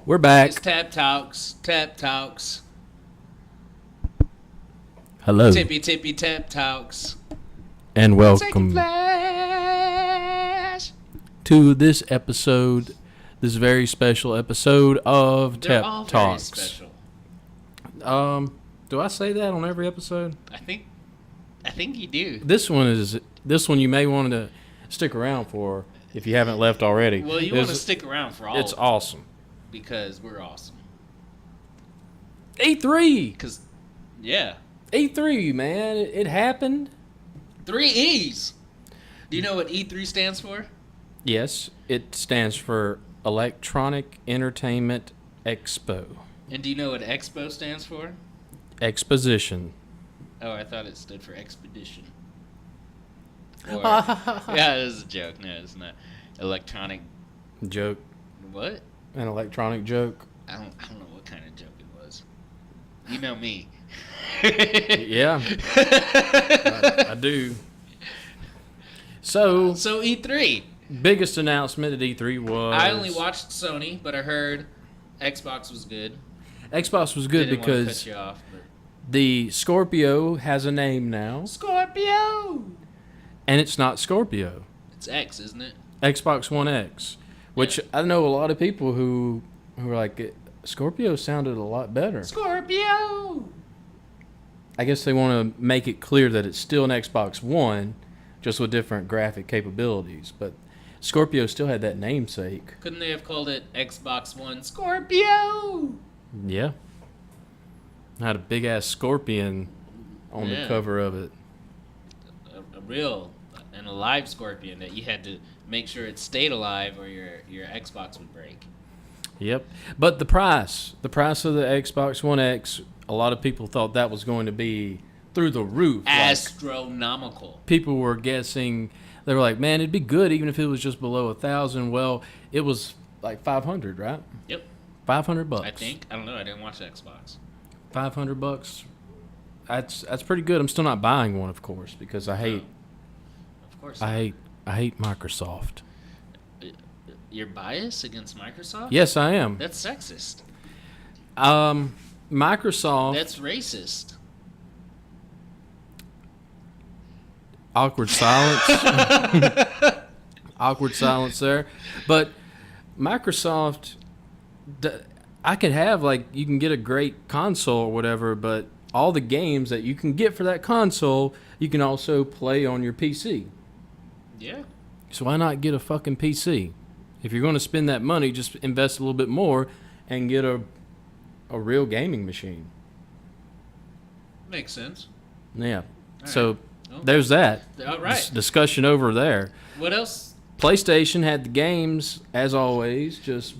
We're back. It's TepTalks. TepTalks. Hello. Tippy TepTalks. And welcome Seikenflash. to this episode, this very special episode of They're all very TepTalks. special. Do I say that on every episode? I think you do. This one you may want to stick around for if you haven't left already. Well, you want to stick around for all It's of them awesome. because we're awesome. E3. Because, yeah. E3, man. It happened. 3 E's. Do you know what E3 stands for? Yes, it stands for Electronic Entertainment Expo. And do you know what Expo stands for? Exposition. Oh, I thought it stood for expedition. Or, yeah, it is a joke. No, it's not. Electronic. Joke. What? An electronic joke. I don't know what kind of joke it was. You know me. Yeah, I do. So E3. biggest announcement at E3 was... I only watched Sony, but I heard Xbox was good. Xbox was good Didn't want to because cut you off, but... the Scorpio has a name now, Scorpio. and it's not Scorpio. It's X, isn't it? Xbox One X, which I know a lot of people who are like, Scorpio sounded a lot better. Scorpio. I guess they want to make it clear that it's still an Xbox One, just with different graphic capabilities. But Scorpio still had that namesake. Couldn't they have called it Xbox One Scorpio? Yeah. Had a big ass scorpion on the cover of it. A real and a live scorpion that you had to make sure it stayed alive or your Xbox would break. Yep. But the price of the Xbox One X, a lot of people thought that was going to be through the roof. Astronomical. Like, people were guessing, they were like, man, it'd be good even if it was just below 1,000. Well, it was like 500, right? Yep. $500. I think. I don't know. I didn't watch the Xbox. $500. That's pretty good. I'm still not buying one, of course, because I hate. Of course. I hate Microsoft. You're biased against Microsoft? Yes, I am. That's sexist. Microsoft. That's racist. Awkward silence. Awkward silence there. But Microsoft, I could have, like, you can get a great console or whatever, but all the games that you can get for that console, you can also play on your PC. Yeah. So why not get a fucking PC? If you're going to spend that money, just invest a little bit more and get a real gaming machine. Makes sense. Yeah. All So right. Well, there's that. all right. Discussion over there. What else? PlayStation had the games, as always, just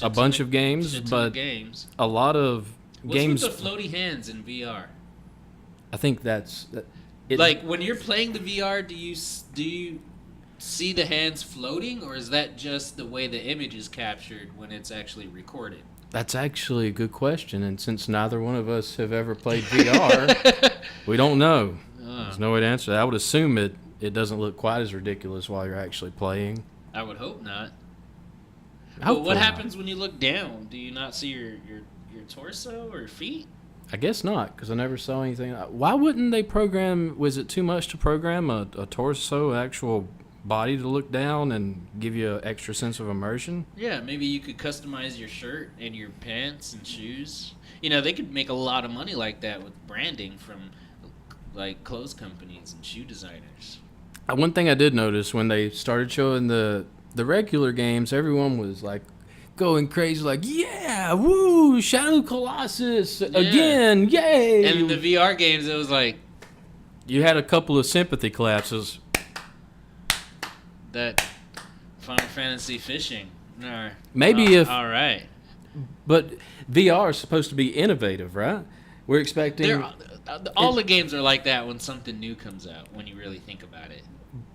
a bunch of games, Shit ton but of games. a lot of What's games. with the floaty hands in VR? I think that's it. Like when you're playing the VR, do you see the hands floating, or is that just the way the image is captured when it's actually recorded? That's actually a good question, and since neither one of us have ever played VR, we don't know. There's no way to answer that. I would assume it doesn't look quite as ridiculous while you're actually playing. I would hope not. But Hopefully what not. happens when you look down? Do you not see your torso or feet? I guess not, because I never saw anything. Why wouldn't they program? Was it too much to program a torso, actual body to look down and give you an extra sense of immersion? Yeah, maybe you could customize your shirt and your pants and shoes. You know, they could make a lot of money like that with branding from like clothes companies and shoe designers. One thing I did notice when they started showing the regular games, everyone was like going crazy, like, yeah, woo, Shadow Colossus again, yay! And in the VR games, it was like you had a couple of sympathy collapses. that Final Fantasy fishing. No, Maybe if, all right, but VR is supposed to be innovative, right? We're expecting all the games are like that when something new comes out. When you really think about it,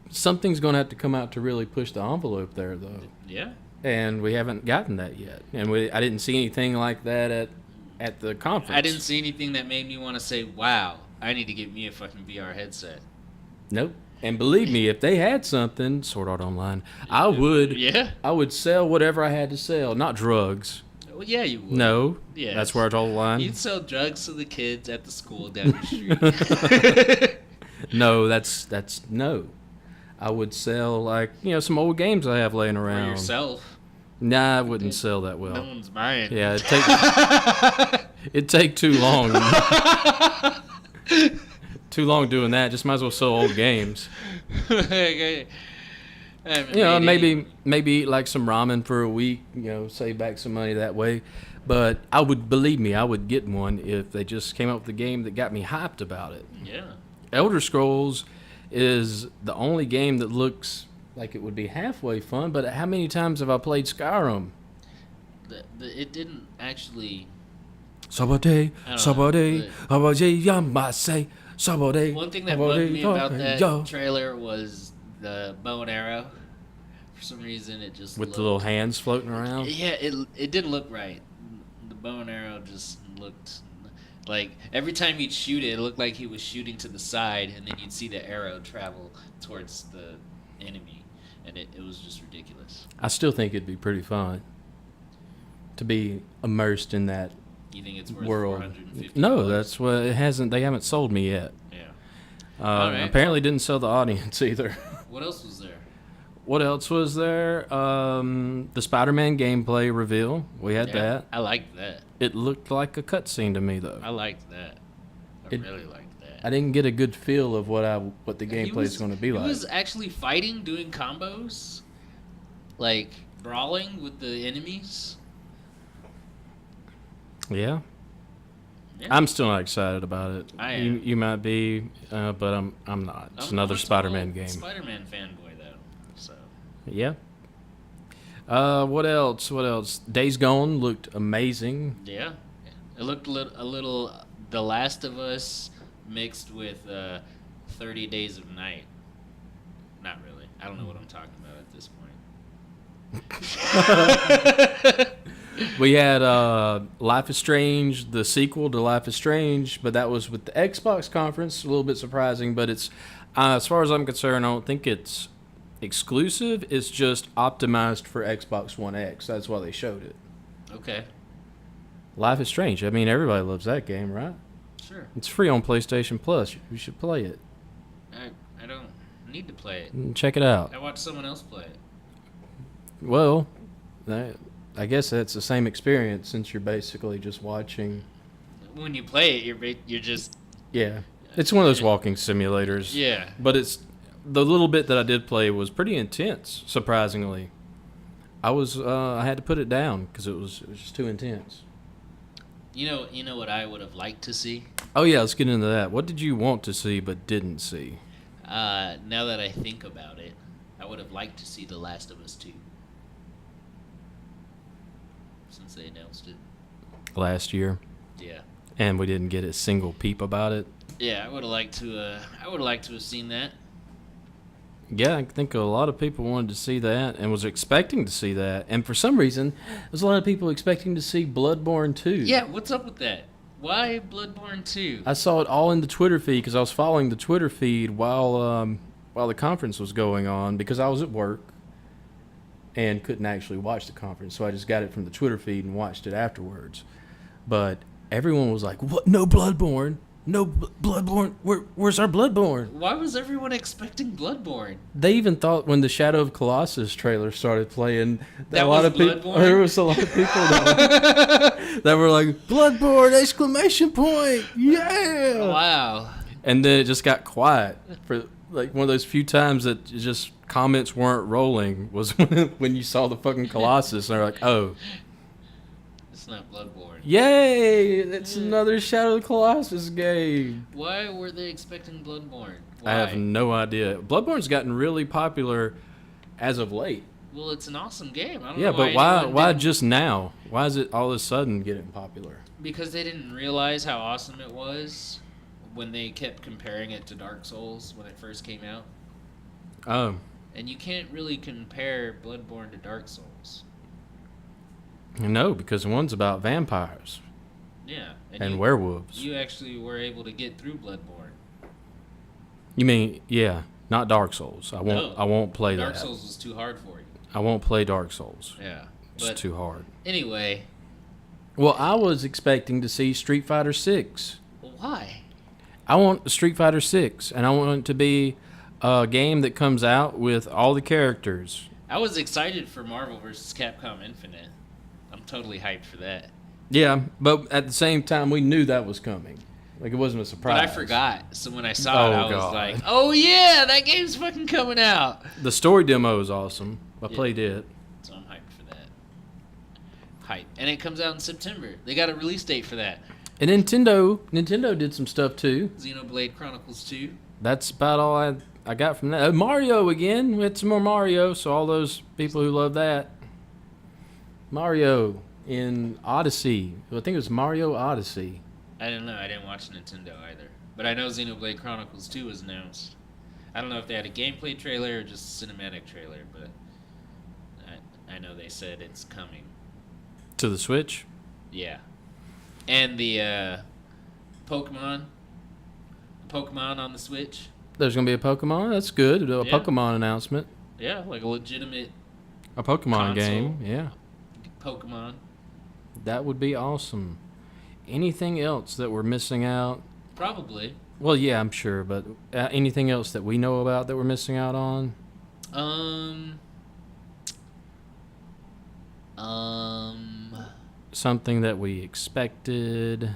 something's going to have to come out to really push the envelope there, though. yeah. And we haven't gotten that yet. And I didn't see anything like that at the conference. I didn't see anything that made me want to say, "Wow, I need to get me a fucking VR headset." Nope. And believe me, if they had something, Sword Art Online, I would. Yeah. I would sell whatever I had to sell. Not drugs. Well, yeah, you would. No. Yes. That's where I draw the line. You'd sell drugs to the kids at the school down the street. No, that's no. I would sell like some old games I have laying For around. yourself. Nah, I wouldn't sell that well. No one's buying. Yeah, it'd take too long. Too long doing that. Just might as well sell old games. Okay. Maybe eat like some ramen for a week. Save back some money that way. But I would get one if they just came up with a game that got me hyped about it. Yeah. Elder Scrolls is the only game that looks like it would be halfway fun. But how many times have I played Skyrim? It didn't actually. Somebody, One One thing that bugged me about that trailer was the bow and arrow. For some reason, it just with the little hands floating around. Yeah, it didn't look right. The bow and arrow just looked like every time he'd shoot it, it looked like he was shooting to the side, and then you'd see the arrow travel towards the enemy, and it was just ridiculous. I still think it'd be pretty fun to be immersed in that. You think it's worth world? $450? No, that's what it hasn't. They haven't sold me yet. Yeah. Apparently, didn't sell the audience either. What else was there? What else was there? The Spider-Man gameplay reveal. We had that. I liked that. It looked like a cutscene to me, though. I liked that. I really liked that. I didn't get a good feel of what the gameplay is going to be like. He was actually fighting, doing combos, like brawling with the enemies. Yeah. Yeah. I'm still not excited about it. I am. You might be, but I'm not. It's another Spider-Man game. Spider-Man fanboy though. So. Yeah. What else? Days Gone looked amazing. Yeah. It looked a little The Last of Us mixed with 30 Days of Night. Not really. I don't know what I'm talking about at this point. We had Life is Strange, the sequel to Life is Strange, but that was with the Xbox conference. A little bit surprising, but it's as far as I'm concerned, I don't think it's exclusive. It's just optimized for Xbox One X. That's why they showed it. Okay. Life is Strange. I mean, everybody loves that game, right? Sure. It's free on PlayStation Plus. You should play it. I don't need to play it. Check it out. I watched someone else play it. Well, I guess that's the same experience since you're basically just watching. When you play it, you're just. Yeah, it's one of those walking simulators. Yeah. But it's the little bit that I did play was pretty intense. Surprisingly, I had to put it down because it was just too intense. You know what I would have liked to see. Oh yeah, let's get into that. What did you want to see but didn't see? Now that I think about it, I would have liked to see The Last of Us 2. Since they announced it Last year. Yeah. And we didn't get a single peep about it. Yeah, I would have liked to. I would have liked to have seen that. Yeah, I think a lot of people wanted to see that and was expecting to see that. And for some reason, there's a lot of people expecting to see Bloodborne 2. Yeah, what's up with that? Why Bloodborne 2? I saw it all in the Twitter feed because I was following the Twitter feed while the conference was going on because I was at work and couldn't actually watch the conference. So I just got it from the Twitter feed and watched it afterwards. But everyone was like, "What? No Bloodborne? No Bloodborne? Where's our Bloodborne?" Why was everyone expecting Bloodborne? They even thought when the Shadow of Colossus trailer started playing that was Bloodborne? There was a lot of people that were like, "Bloodborne!" exclamation point! Yeah! Wow. And then it just got quiet for like one of those few times that just comments weren't rolling was when you saw the fucking Colossus and they're like, "Oh, it's not Bloodborne." Yay! It's another Shadow of the Colossus game. Why were they expecting Bloodborne? I have no idea. Bloodborne's gotten really popular as of late. Well, it's an awesome game. I don't know but why just now? Why is it all of a sudden getting popular? Because they didn't realize how awesome it was when they kept comparing it to Dark Souls when it first came out. Oh. And you can't really compare Bloodborne to Dark Souls. No, because one's about vampires. Yeah. And werewolves. You actually were able to get through Bloodborne. You mean, yeah, not Dark Souls. I won't play Dark Souls was too hard for you. I won't play Dark Souls. Yeah. It's too hard. Anyway, Well, I was expecting to see Street Fighter 6. Why? I want Street Fighter 6, and I want it to be a game that comes out with all the characters. I was excited for Marvel vs. Capcom Infinite. I'm totally hyped for that. Yeah, but at the same time, we knew that was coming. Like, it wasn't a surprise. But I forgot. So when I saw it, I was God. like, oh yeah, that game's fucking coming out. The story demo is awesome. I Yeah. played it. So I'm hyped for that. Hype. And it comes out in September. They got a release date for that. And Nintendo did some stuff too. Xenoblade Chronicles 2. That's about all I got from that. Mario again. We had some more Mario, so all those people who love that. Mario in Odyssey. I think it was Mario Odyssey. I don't know. I didn't watch Nintendo either. But I know Xenoblade Chronicles 2 was announced. I don't know if they had a gameplay trailer or just a cinematic trailer, but I know they said it's coming. To the Switch? Yeah. And the Pokemon on the Switch. There's going to be a Pokemon? That's good. A Yeah. Pokemon announcement. Yeah, like a legitimate A Pokemon Console. game. Yeah. Pokemon. That would be awesome. Anything else that we're missing out? Probably. Well, yeah, I'm sure, but anything else that we know about that we're missing out on? Something that we expected?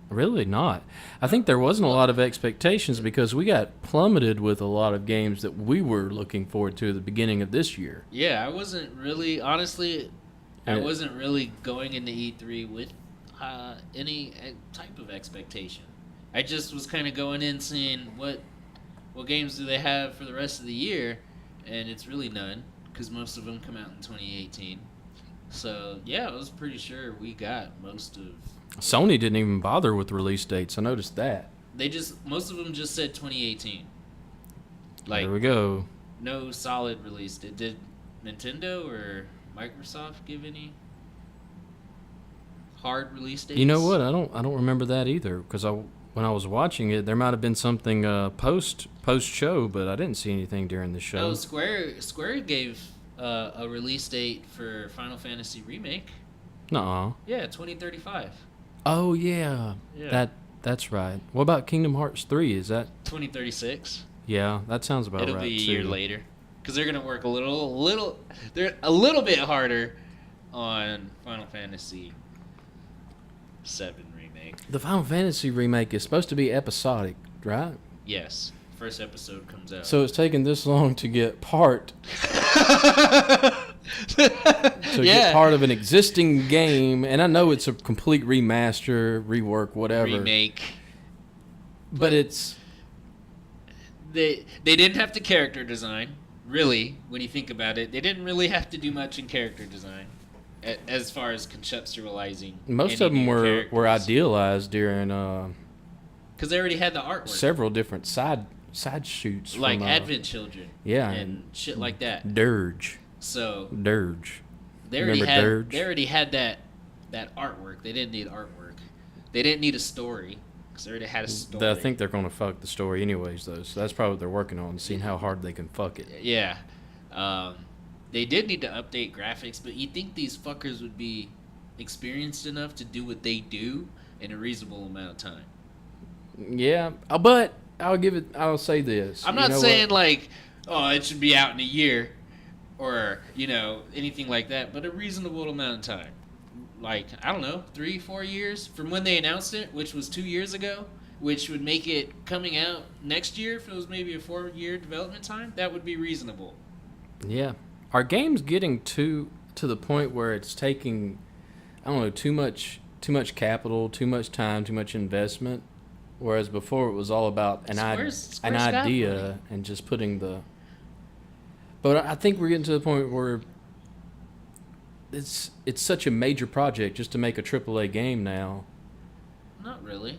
Really not. I think there wasn't a lot of expectations because we got plummeted with a lot of games that we were looking forward to at the beginning of this year. Yeah, I wasn't really, honestly, I Yeah. wasn't really going into E3 with any type of expectation. I just was kind of going in seeing what games do they have for the rest of the year, and it's really none because most of them come out in 2018. So yeah, I was pretty sure we got most of. Sony didn't even bother with release dates. I noticed that. Most of them just said 2018. Like There we go. no solid release date. Did Nintendo or Microsoft give any hard release dates? You know what? I don't remember that either because when I was watching it, there might have been something post show, but I didn't see anything during the show. Oh, Square gave a release date for Final Fantasy Remake. Nuh-uh. Yeah, 2035. Oh yeah. Yeah. That's right. What about Kingdom Hearts 3? Is that? 2036. Yeah, that sounds about It'll right. be a too. year later because they're gonna work they're a little bit harder on Final Fantasy 7 Remake. The Final Fantasy remake is supposed to be episodic, right? Yes, first episode comes out. So it's taken this long to get part get part of an existing game, and I know it's a complete remaster, rework, whatever. Remake. But it's They didn't have to character design, really, when you think about it. They didn't really have to do much in character design as far as conceptualizing. most any of them new were characters. idealized during Because they already had the artwork. several different side shoots, Like from, Advent Children. yeah, And shit like that. Dirge. So They already had that artwork. They didn't need artwork. They didn't need a story because they already had a story. I think they're going to fuck the story anyways, though. So that's probably what they're working on, seeing how hard they can fuck it. Yeah. They did need to update graphics, but you think these fuckers would be experienced enough to do what they do in a reasonable amount of time? Yeah, but I'll say this. I'm You not know saying what? like, oh, it should be out in a year or, anything like that, but a reasonable amount of time. Like, I don't know, 3-4 years from when they announced it, which was 2 years ago, which would make it coming out next year if it was maybe a 4-year development time. That would be reasonable. Yeah. Are games getting to the point where it's taking, I don't know, too much capital, too much time, too much investment? Whereas before it was all about an Square's got money. idea and just putting the. But I think we're getting to the point where it's such a major project just to make a AAA game now. Not really.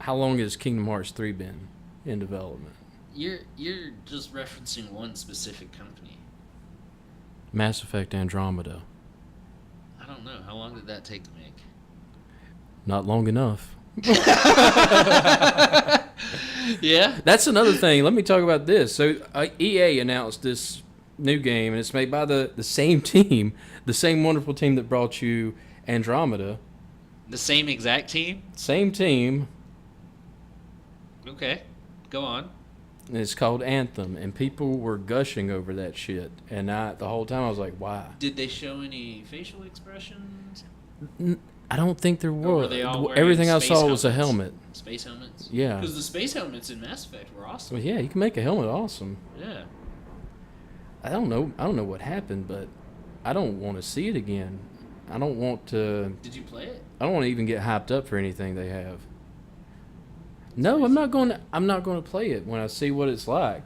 How long has Kingdom Hearts 3 been in development? You're just referencing one specific company. Mass Effect Andromeda. I don't know. How long did that take to make? Not long enough. Yeah? That's another thing. Let me talk about this. So EA announced this new game, and it's made by the same team, the same wonderful team that brought you Andromeda. The same exact team? Same team. Okay. Go on. And it's called Anthem, and people were gushing over that shit. And the whole time I was like, why? Did they show any facial expressions? I don't think there Or were was. they all wearing Everything I space saw was a helmets? helmet. Space helmets? Yeah. Because the space helmets in Mass Effect were awesome. Well, yeah, you can make a helmet awesome. Yeah. I don't know what happened, but I don't want to see it again. I don't want to. Did you play it? I don't want to even get hyped up for anything they have. No, I'm not going to play it when I see what it's like.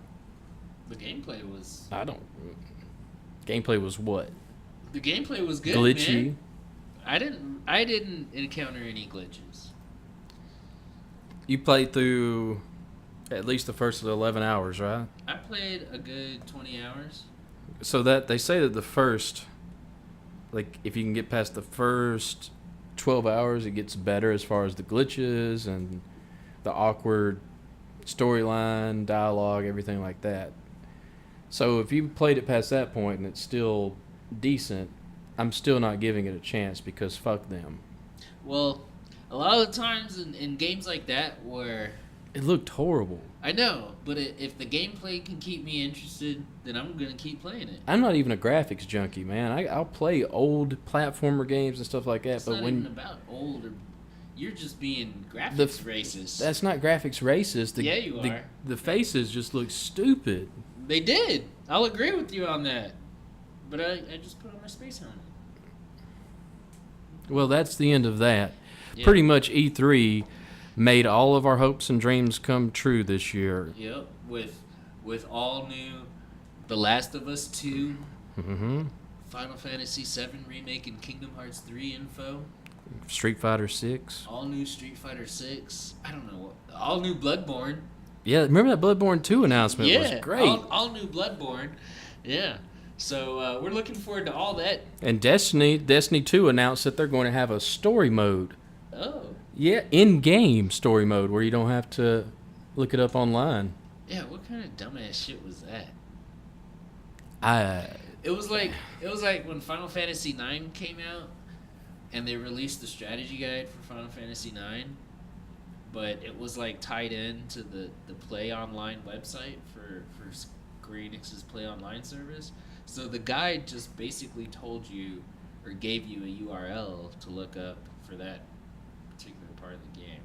The gameplay was... Gameplay was what? The gameplay was good, Glitchy. man. I didn't encounter any glitches. You played through at least the first 11 hours, right? I played a good 20 hours. So that they say that the first, like, if you can get past the first 12 hours, it gets better as far as the glitches and the awkward storyline, dialogue, everything like that. So if you played it past that point and it's still decent, I'm still not giving it a chance because fuck them. Well, a lot of the times in games like that where... It looked horrible. I know, but if the gameplay can keep me interested, then I'm going to keep playing it. I'm not even a graphics junkie, man. I'll play old platformer games and stuff like that. It's but not when even about old or... You're just being graphics racist. That's not graphics racist. Yeah, you are. The faces just look stupid. They did. I'll agree with you on that. But I just put on my space helmet. Well, that's the end of that. Yeah. Pretty much E3 made all of our hopes and dreams come true this year. Yep. With all new The Last of Us 2, Mm-hmm. Final Fantasy 7 Remake, and Kingdom Hearts 3 info. Street Fighter 6. All new Street Fighter 6. I don't know. All new Bloodborne. Yeah, remember that Bloodborne 2 announcement? Yeah. It was great. All new Bloodborne. Yeah. So we're looking forward to all that. And Destiny 2 announced that they're going to have a story mode. Oh. Yeah, in-game story mode where you don't have to look it up online. Yeah, what kind of dumbass shit was that? It was like when Final Fantasy 9 came out and they released the strategy guide for Final Fantasy 9, but it was like tied in to the Play Online website for Square Enix's Play Online service. So the guide just basically told you or gave you a URL to look up for that particular part of the game.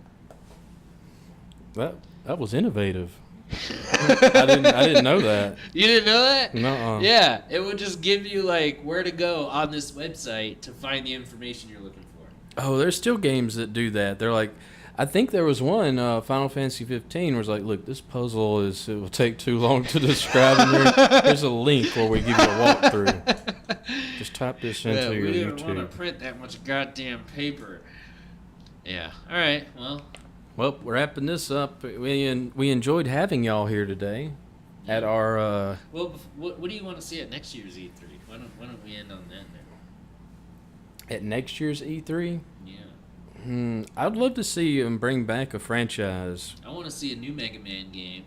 That was innovative. I didn't know that. You didn't know that? No. Yeah, it would just give you like where to go on this website to find the information you're looking for. Oh, there's still games that do that. They're like, I think there was one, Final Fantasy 15, where it's like, look, this puzzle it will take too long to describe. And here's a link where we give you a walkthrough. Just type this into your we didn't YouTube. want to print that much goddamn paper. Yeah. All right. Well, we're wrapping this up. We enjoyed having y'all here today at our... Well, what do you want to see at next year's E3? Why don't we end on that now? At next year's E3? Yeah. I'd love to see them bring back a franchise. I want to see a new Mega Man game.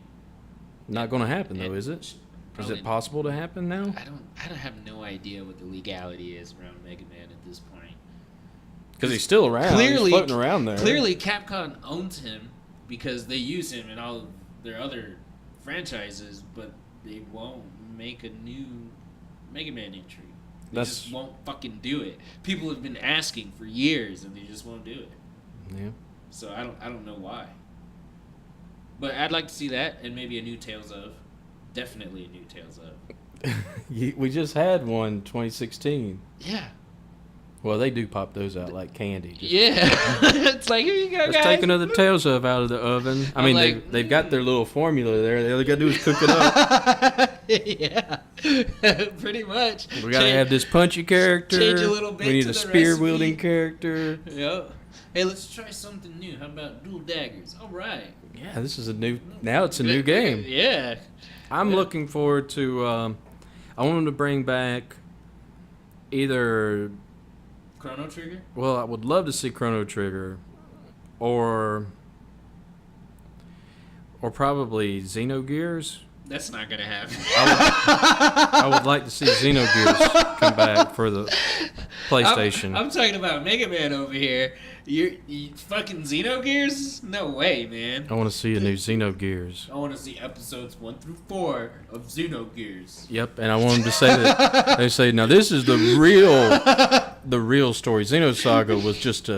Not going to happen, though, is it? Is it possible to happen now? I don't have no idea what the legality is around Mega Man at this point. Because he's still around. He's floating around there. Clearly, Capcom owns him because they use him in all of their other franchises, but they won't make a new Mega Man entry. They just won't fucking do it. People have been asking for years, and they just won't do it. Yeah. So I don't know why. But I'd like to see that, and maybe a new Tales of. Definitely a new Tales of. We just had one 2016. Yeah. Well, they do pop those out like candy. Yeah. It's like, here you go, guys. Let's take another Tales of out of the oven. I mean, like, they've got their little formula there. All they got to do is cook it up. Yeah. Pretty much. We got to have this punchy character. Change a little bit. We need to a the spear-wielding recipe. character. Yep. Hey, let's try something new. How about dual daggers? All right. Yeah, this is a new... Now it's a new game. Yeah. I'm looking forward to... I want them to bring back either... Chrono Trigger? Well, I would love to see Chrono Trigger, or probably Xenogears. That's not gonna happen. I would like to see Xenogears come back for the PlayStation. I'm talking about Mega Man over here. You fucking Xenogears? No way, man. I want to see a new Xenogears. I want to see episodes 1 through 4 of Xenogears. Yep, and I want them to say that. They say, now this is the real story. Xenosaga was just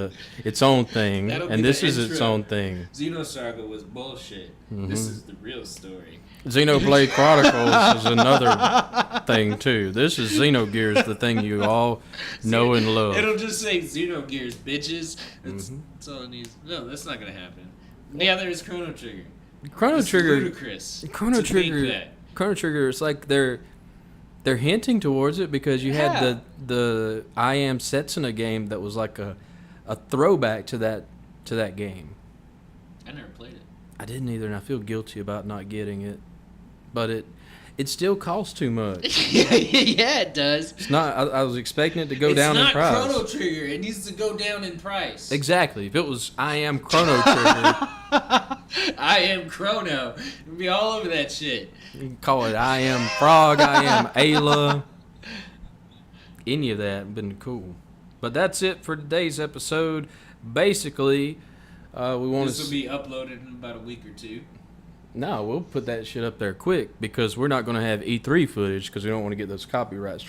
its own thing, That'll and be this the is its intro. own thing. Xenosaga was bullshit. This is the real story. Xenoblade Chronicles is another thing too. This is Xenogears, the thing you all know and love. It'll just say Xenogears, bitches. That's all it needs. No, that's not gonna happen. Yeah, there's Chrono Trigger. Chrono It's Trigger. ludicrous Chrono to think Trigger. that. Chrono Trigger. It's like they're hinting towards it because you had the I Am Setsuna game that was like a throwback to that game. I never played it. I didn't either, and I feel guilty about not getting it. But it still costs too much. Yeah, it does. It's not. I was expecting it to go down in It's price. not Chrono Trigger. It needs to go down in price. Exactly. If it was I Am Chrono Trigger, I am Chrono. It'd be all over that shit. you can call it I Am Frog, I Am Ayla. Any of that would been cool. But that's it for today's episode. Basically, we want This will to. be uploaded in about a week or two. No, we'll put that shit up there quick because we're not going to have E3 footage because we don't want to get those copyright strikes.